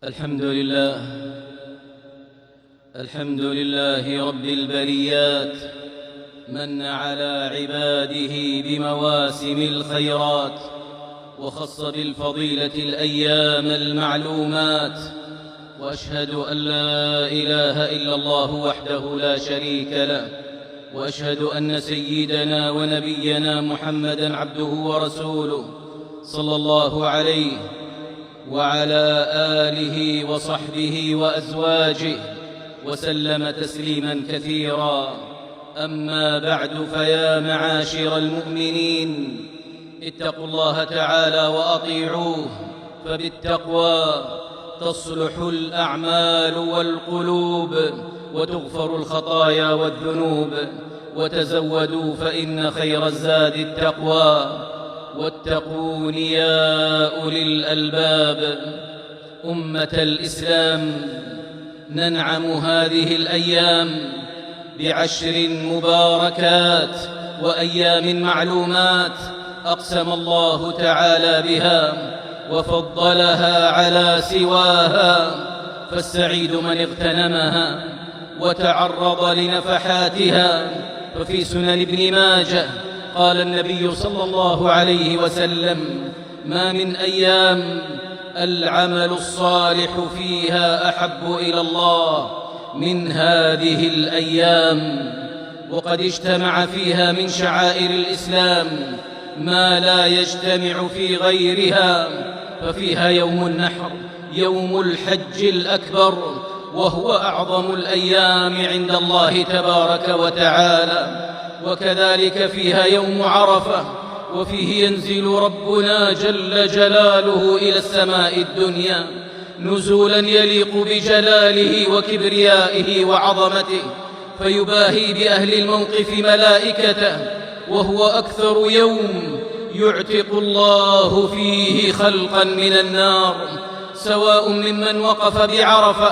الحمد لله الحمد لله رب البريات، من على عباده بمواسم الخيرات، وخص بالفضيلة الأيام المعلومات. وأشهد أن لا إله إلا الله وحده لا شريك له، وأشهد أن سيدنا ونبينا محمدًا عبده ورسوله، صلى الله عليه وعلى آله وصحبه وأزواجه وسلم تسليماً كثيراً. أما بعد، فيا معاشر المؤمنين، اتقوا الله تعالى وأطيعوه، فبالتقوى تصلح الأعمال والقلوب، وتغفر الخطايا والذنوب. وتزودوا فإن خير الزاد التقوى، واتقون يا أولي الألباب. أمة الإسلام، ننعم هذه الأيام بعشر مباركات وأيام معلومات أقسم الله تعالى بها وفضلها على سواها، فالسعيد من اغتنمها وتعرض لنفحاتها. ففي سنن ابن ماجه قال النبي صلى الله عليه وسلم: ما من أيام العمل الصالح فيها أحب إلى الله من هذه الأيام، وقد اجتمع فيها من شعائر الإسلام ما لا يجتمع في غيرها. ففيها يوم النحر، يوم الحج الأكبر، وهو أعظم الأيام عند الله تبارك وتعالى. وكذلك فيها يوم عرفة، وفيه ينزل ربنا جل جلاله إلى السماء الدنيا نزولا يليق بجلاله وكبريائه وعظمته، فيباهي بأهل الموقف ملائكته، وهو أكثر يوم يعتق الله فيه خلقا من النار، سواء ممن وقف بعرفة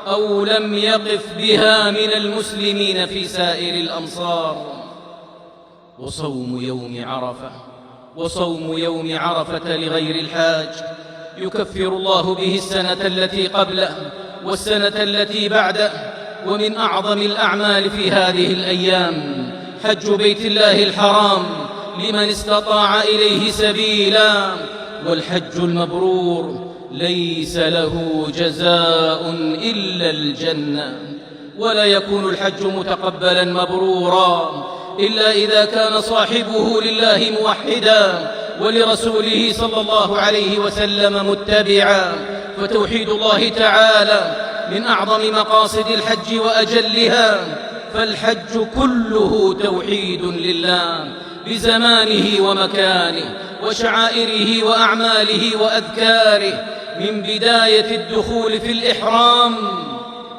أو لم يقف بها من المسلمين في سائر الأمصار. وصوم يوم عرفة لغير الحاج يكفر الله به السنة التي قبله والسنة التي بعده. ومن أعظم الأعمال في هذه الأيام حج بيت الله الحرام لمن استطاع إليه سبيلا، والحج المبرور ليس له جزاء إلا الجنة. ولا يكون الحج متقبلا مبرورا إلا إذا كان صاحبه لله موحدا ولرسوله صلى الله عليه وسلم متبعا. فتوحيد الله تعالى من أعظم مقاصد الحج وأجلها، فالحج كله توحيد لله بزمانه ومكانه وشعائره وأعماله وأذكاره، من بداية الدخول في الإحرام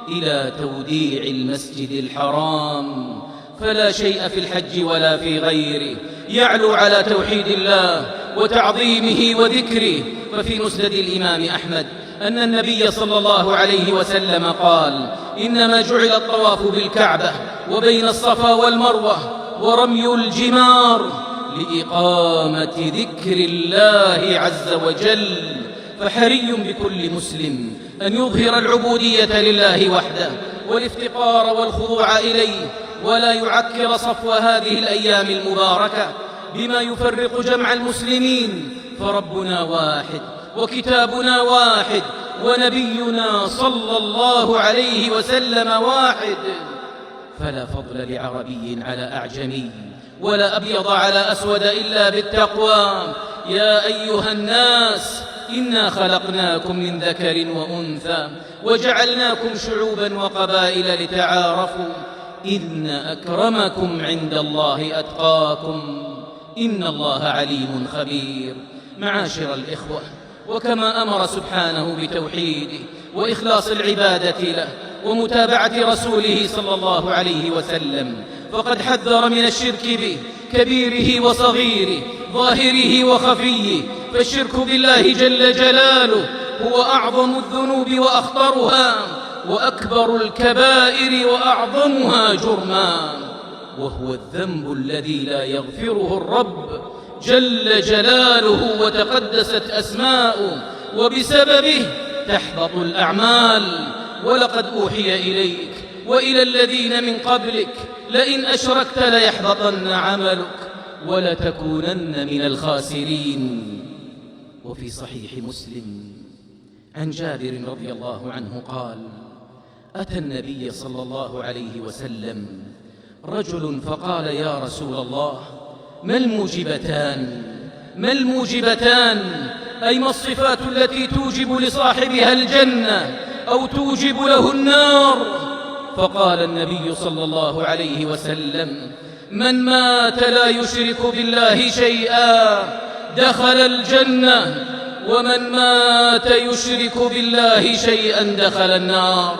إلى توديع المسجد الحرام. فلا شيء في الحج ولا في غيره يعلو على توحيد الله وتعظيمه وذكره. ففي مسند الإمام أحمد أن النبي صلى الله عليه وسلم قال: إنما جعل الطواف بالكعبة وبين الصفا والمروة ورمي الجمار لإقامة ذكر الله عز وجل. فحري بكل مسلم أن يظهر العبودية لله وحده والافتقار والخضوع إليه، ولا يعكر صفو هذه الأيام المباركة بما يفرق جمع المسلمين. فربنا واحد، وكتابنا واحد، ونبينا صلى الله عليه وسلم واحد. فلا فضل لعربي على أعجمي، ولا أبيض على أسود إلا بالتقوى. يا أيها الناس، إنا خلقناكم من ذكر وأنثى وجعلناكم شعوبا وقبائل لتعارفوا، إن أكرمكم عند الله أتقاكم، إن الله عليم خبير. معاشر الإخوة، وكما أمر سبحانه بتوحيده وإخلاص العبادة له ومتابعة رسوله صلى الله عليه وسلم، فقد حذر من الشرك به، كبيره وصغيره، ظاهره وخفيه. فالشرك بالله جل جلاله هو أعظم الذنوب وأخطرها، وأكبر الكبائر وأعظمها جرما، وهو الذنب الذي لا يغفره الرب جل جلاله وتقدست أسماؤه، وبسببه تحبط الأعمال. ولقد أوحي إليك وإلى الذين من قبلك لئن أشركت ليحبطن عملك ولتكونن من الخاسرين. وفي صحيح مسلم عن جابر رضي الله عنه قال: أتى النبي صلى الله عليه وسلم رجل فقال: يا رسول الله، ما الموجبتان أي ما الصفات التي توجب لصاحبها الجنة أو توجب له النار؟ فقال النبي صلى الله عليه وسلم: من مات لا يشرك بالله شيئا دخل الجنة، ومن مات يشرك بالله شيئا دخل النار.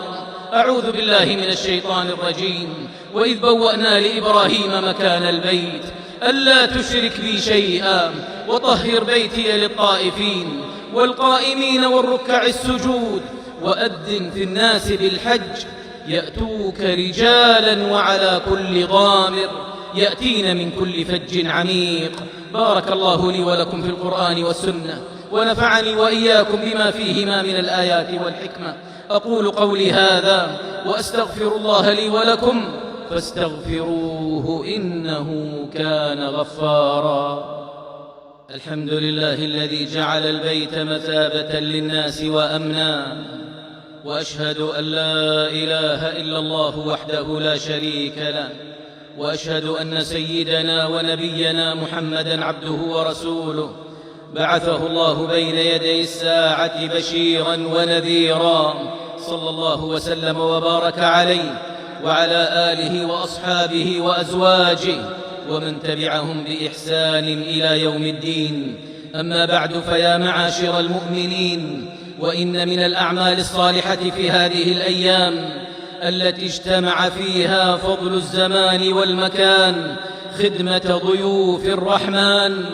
أعوذ بالله من الشيطان الرجيم. وإذ بوأنا لإبراهيم مكان البيت ألا تشرك بي شيئا وطهر بيتي للطائفين والقائمين والركع السجود وأذن في الناس بالحج يأتوك رجالا وعلى كل ضامر يأتين من كل فج عميق. بارك الله لي ولكم في القرآن والسنة، ونفعني وإياكم بما فيهما من الآيات والحكمة. أقول قولي هذا وأستغفر الله لي ولكم فاستغفروه إنه كان غفارا. الحمد لله الذي جعل البيت مثابة للناس وأمنا، وأشهد أن لا إله إلا الله وحده لا شريك له، وأشهد أن سيدنا ونبينا محمدًا عبده ورسوله بعثه الله بين يدي الساعة بشيرا ونذيرا، صلى الله وسلم وبارك عليه وعلى آله وأصحابه وأزواجه ومن تبعهم بإحسان إلى يوم الدين. أما بعد، فيا معاشر المؤمنين، وإن من الأعمال الصالحة في هذه الأيام التي اجتمع فيها فضل الزمان والمكان خدمة ضيوف الرحمن.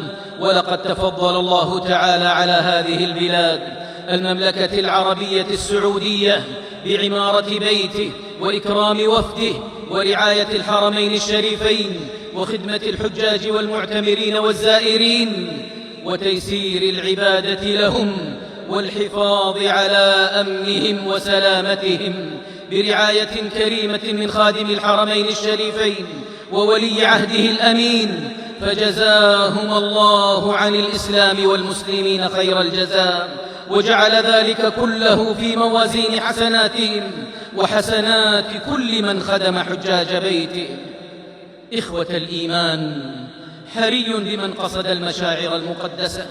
ولقد تفضل الله تعالى على هذه البلاد المملكة العربية السعودية بعمارة بيته وإكرام وفده ورعاية الحرمين الشريفين وخدمة الحجاج والمعتمرين والزائرين وتيسير العبادة لهم والحفاظ على أمنهم وسلامتهم برعاية كريمة من خادم الحرمين الشريفين وولي عهده الأمين، فجزاهم الله عن الإسلام والمسلمين خير الجزاء، وجعل ذلك كله في موازين حسناتهم وحسنات كل من خدم حجاج بيته. إخوة الإيمان، حري بمن قصد المشاعر المقدسة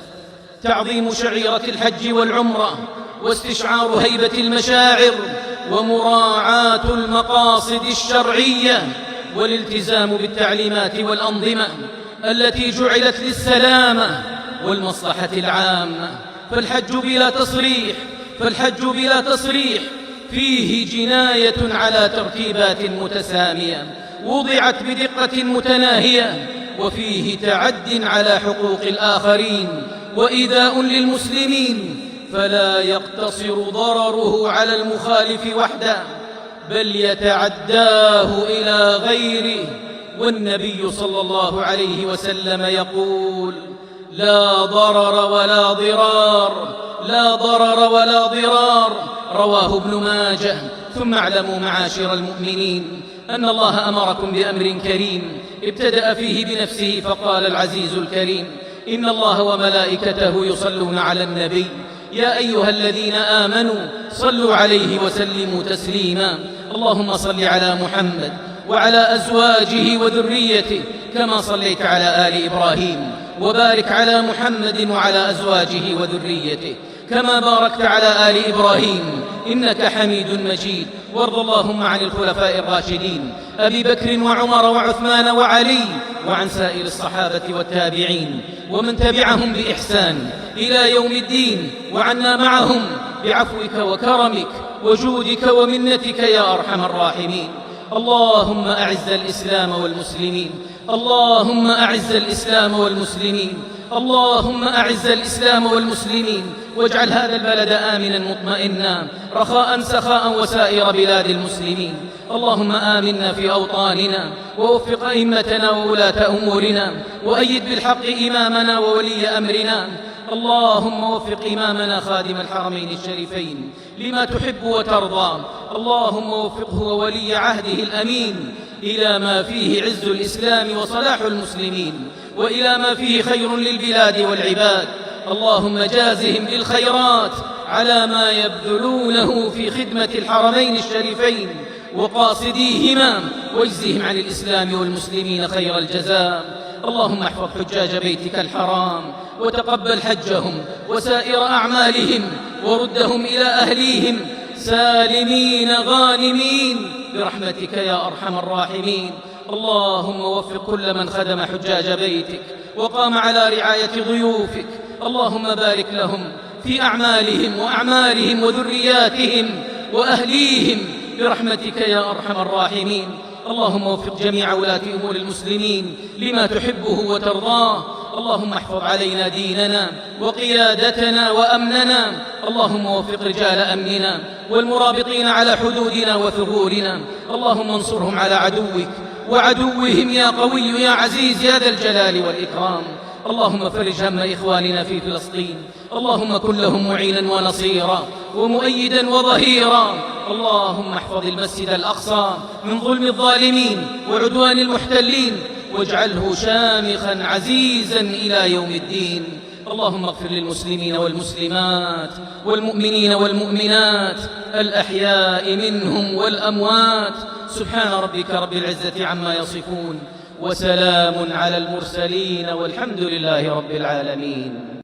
تعظيم شعيرة الحج والعمرة واستشعار هيبة المشاعر ومراعاة المقاصد الشرعية والالتزام بالتعليمات والأنظمة التي جعلت للسلامة والمصلحة العامة. فالحج بلا تصريح فيه جناية على ترتيبات متسامية وضعت بدقة متناهية، وفيه تعد على حقوق الآخرين وإيذاء للمسلمين، فلا يقتصر ضرره على المخالف وحده بل يتعداه إلى غيره. والنبي صلى الله عليه وسلم يقول: لا ضرر ولا ضرار، لا ضرر ولا ضرار، رواه ابن ماجه. ثم اعلموا معاشر المؤمنين أن الله أمركم بأمر كريم ابتدأ فيه بنفسه فقال العزيز الكريم: إن الله وملائكته يصلون على النبي يا أيها الذين آمنوا صلوا عليه وسلموا تسليما. اللهم صل على محمد وعلى أزواجه وذريته كما صليت على آل إبراهيم، وبارك على محمد وعلى أزواجه وذريته كما باركت على آل إبراهيم إنك حميد مجيد. وارض اللهم عن الخلفاء الراشدين أبي بكر وعمر وعثمان وعلي وعن سائر الصحابة والتابعين ومن تبعهم بإحسان إلى يوم الدين، وعنا معهم بعفوك وكرمك وجودك ومنتك يا أرحم الراحمين. اللهم أعز الإسلام والمسلمين، اللهم أعز الإسلام والمسلمين، اللهم أعز الإسلام والمسلمين، واجعل هذا البلد آمنا مطمئنا رخاء سخاء وسائر بلاد المسلمين. اللهم آمنا في أوطاننا ووفق أئمتنا وولاة أمورنا وأيد بالحق إمامنا وولي أمرنا. اللهم وفق إمامنا خادم الحرمين الشريفين لما تحب وترضى. اللهم وفقه وولي عهده الأمين إلى ما فيه عز الإسلام وصلاح المسلمين، وإلى ما فيه خير للبلاد والعباد. اللهم جازهم بالخيرات على ما يبذلونه في خدمة الحرمين الشريفين وقاصديهما، واجزهم عن الإسلام والمسلمين خير الجزاء. اللهم احفظ حجاج بيتك الحرام وتقبل حجهم وسائر أعمالهم، وردهم إلى أهليهم سالمين غانمين برحمتك يا أرحم الراحمين. اللهم وفق كل من خدم حجاج بيتك وقام على رعاية ضيوفك. اللهم بارك لهم في أعمالهم وأعمالهم وذرياتهم وأهليهم برحمتك يا أرحم الراحمين. اللهم وفق جميع ولاة أمور المسلمين لما تحبه وترضاه. اللهم احفظ علينا ديننا وقيادتنا وأمننا. اللهم وفق رجال أمننا والمرابطين على حدودنا وثغورنا. اللهم انصرهم على عدوك وعدوهم يا قوي يا عزيز يا ذا الجلال والإكرام. اللهم فرج هم إخواننا في فلسطين. اللهم كن لهم معينا ونصيرا ومؤيدا وظهيرا. اللهم احفظ المسجد الأقصى من ظلم الظالمين وعدوان المحتلين، واجعله شامخا عزيزا إلى يوم الدين. اللهم اغفر للمسلمين والمسلمات والمؤمنين والمؤمنات الأحياء منهم والأموات. سبحان ربك رب العزة عما يصفون، وسلام على المرسلين، والحمد لله رب العالمين.